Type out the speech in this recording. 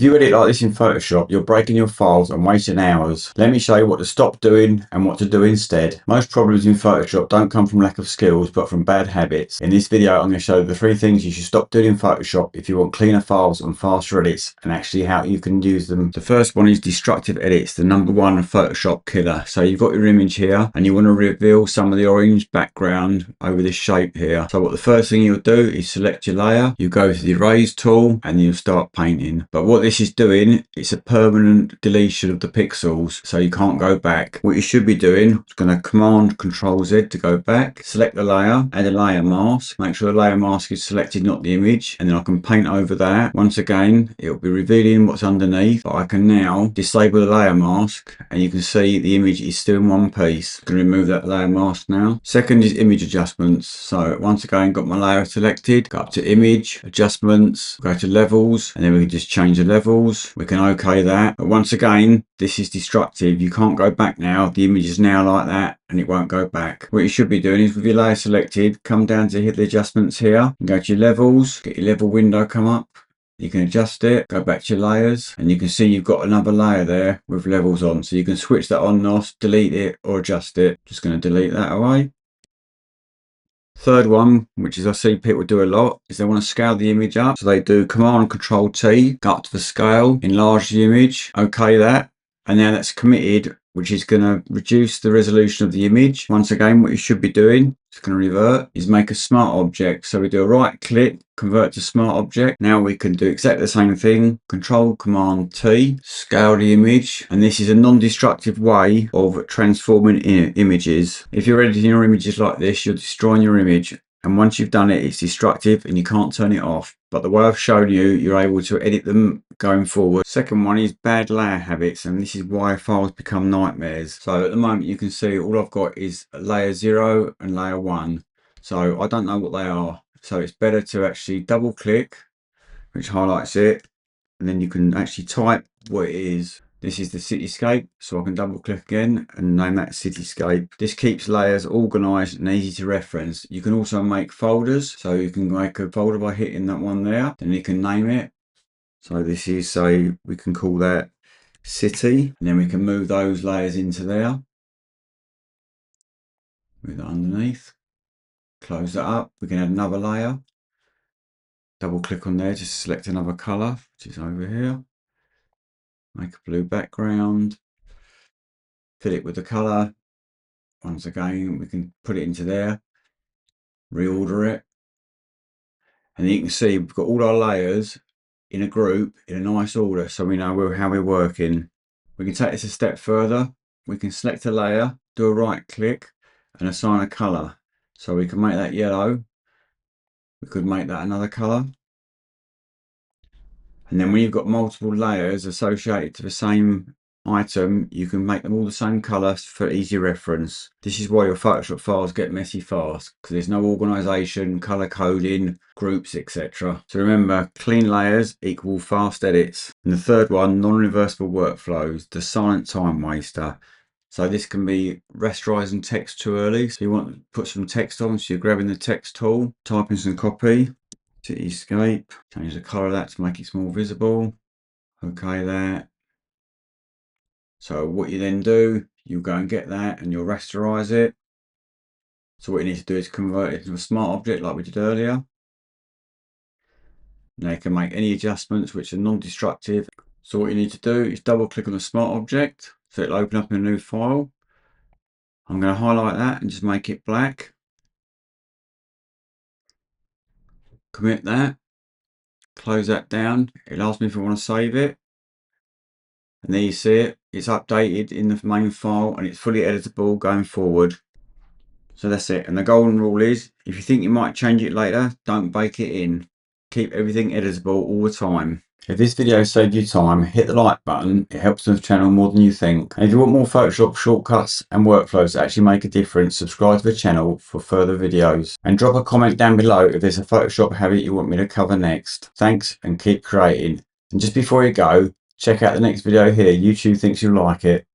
If you edit like this in Photoshop, you're breaking your files and wasting hours. Let me show you what to stop doing and what to do instead. Most problems in Photoshop don't come from lack of skills, but from bad habits. In this video, I'm going to show you the 3 things you should stop doing in Photoshop if you want cleaner files and faster edits, and actually how you can use them. The first one is Destructive Edits, the #1 Photoshop killer. So you've got your image here, and you want to reveal some of the orange background over this shape here. So what the first thing you'll do is select your layer, you go to the Erase tool, and you'll start painting. But what this is doing, it's a permanent deletion of the pixels, so you can't go back. What you should be doing is going to Command Control Z to go back, select the layer, add a layer mask, make sure the layer mask is selected, not the image, and then I can paint over that. Once again, it'll be revealing what's underneath, but I can now disable the layer mask, and you can see the image is still in one piece. I'm going to remove that layer mask now. Second is image adjustments. So once again, got my layer selected, go up to image, adjustments, go to levels, and then we can just change the levels. We can OK that. But once again, this is destructive. You can't go back now. The image is now like that and it won't go back. What you should be doing is with your layer selected, come down to hit the adjustments here and go to your levels, get your level window come up. You can adjust it, go back to your layers, and you can see you've got another layer there with levels on. So you can switch that on and off, delete it or adjust it. Just going to delete that away. Third one, which is I see people do a lot, is they want to scale the image up. So they do Command Control T, go up to the scale, enlarge the image, OK that. And now that's committed, which is going to reduce the resolution of the image. Once again, what you should be doing, it's going to revert, is make a smart object. So we do a right click, convert to smart object. Now we can do exactly the same thing, Control Command T, scale the image. And this is a non-destructive way of transforming images. If you're editing your images like this, you're destroying your image. And once you've done it, it's destructive and you can't turn it off. But the way I've shown you, you're able to edit them going forward. Second one is bad layer habits, and this is why files become nightmares. So at the moment you can see all I've got is layer 0 and layer 1. So I don't know what they are. So it's better to actually double click, which highlights it, and then you can actually type what it is. This is the cityscape, so I can double click again and name that cityscape. This keeps layers organized and easy to reference. You can also make folders, so you can make a folder by hitting that one there, then you can name it. So this is, say, we can call that city, and then we can move those layers into there. Move that underneath, close that up. We can add another layer. Double click on there, just select another color, which is over here. Make a blue background, fill it with the color. Once again, we can put it into there, reorder it, and you can see we've got all our layers in a group in a nice order, so we know how we're working. We can take this a step further. We can select a layer, do a right click and assign a color. So we can make that yellow, we could make that another color. And then when you've got multiple layers associated to the same item, you can make them all the same color for easy reference. This is why your Photoshop files get messy fast, because there's no organization, color coding, groups, etc. So remember, clean layers equal fast edits. And the third one, non-reversible workflows, the silent time waster. So this can be rasterizing text too early. So you want to put some text on, so you're grabbing the text tool, typing some copy, cityscape, change the color of that to make it more visible. Okay, that. So what you then do, you go and get that and you'll rasterize it. So what you need to do is convert it to a smart object like we did earlier. Now you can make any adjustments which are non-destructive. So what you need to do is double click on the smart object, so it'll open up in a new file. I'm going to highlight that and just make it black. Commit that, close that down. It'll ask me if I want to save it. And there you see it, it's updated in the main file and it's fully editable going forward. So that's it. And the golden rule is, if you think you might change it later, don't bake it in. Keep everything editable all the time. If this video saved you time, hit the like button. It helps the channel more than you think. And if you want more Photoshop shortcuts and workflows that actually make a difference, subscribe to the channel for further videos. And drop a comment down below if there's a Photoshop habit you want me to cover next. Thanks and keep creating. And just before you go, check out the next video here. YouTube thinks you'll like it.